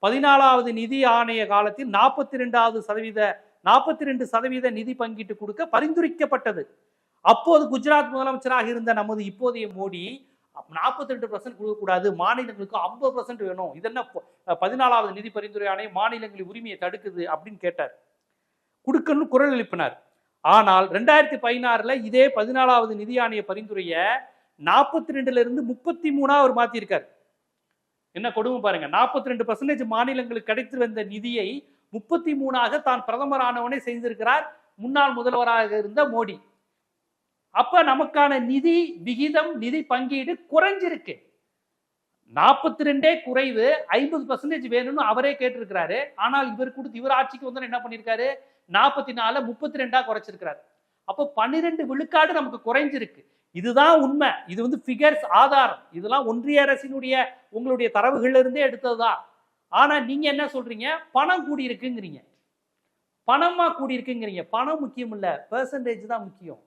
14வது நிதி ஆணைய காலத்தில் 42% நிதி பங்கீட்டு கொடுக்க பரிந்துரைக்கப்பட்டது. அப்போது குஜராத் முதலமைச்சராக இருந்த நமது இப்போதைய மோடி 42% கொடுக்கக்கூடாது, மாநிலங்களுக்கு 50% வேணும், இதென்ன 14வது நிதி பரிந்துரை ஆணையம் மாநிலங்களின் உரிமையை தடுக்குது அப்படின்னு கேட்டார். கொடுக்கணும்னு குரல் எழுப்பினார். ஆனால் 2016 இதே 14வது நிதி ஆணைய பரிந்துரைய 42ல இருந்து 33 அவர் மாத்திருக்காரு. என்ன கொடுமை பாருங்க. 42% மாநிலங்களுக்கு கிடைத்து வந்த நிதியை 33 தான் பிரதமர் ஆனவனே செய்திருக்கிறார் முன்னாள் முதல்வராக இருந்த மோடி. அப்ப நமக்கான நிதி விகிதம், நிதி பங்கீடு குறைஞ்சிருக்கு. 42 குறைவு, 50% வேணும்னு அவரே கேட்டிருக்கிறாரு. ஆனால் இவர் ஆட்சிக்கு வந்து என்ன பண்ணிருக்காரு, 44 32 குறைச்சிருக்கிறார். அப்போ 12 விழுக்காடு நமக்கு குறைஞ்சிருக்கு. இதுதான் உண்மை. இது வந்து ஃபிகர்ஸ், ஆதாரம். இதெல்லாம் ஒன்றிய அரசினுடைய உங்களுடைய தரவுகள்ல இருந்தே எடுத்ததுதான். ஆனா நீங்க என்ன சொல்றீங்க, பணம் கூடி இருக்குங்கிறீங்க. பணமா கூடி இருக்குங்கிறீங்க. பணம் முக்கியம் இல்ல, பெர்சன்டேஜ் தான் முக்கியம்.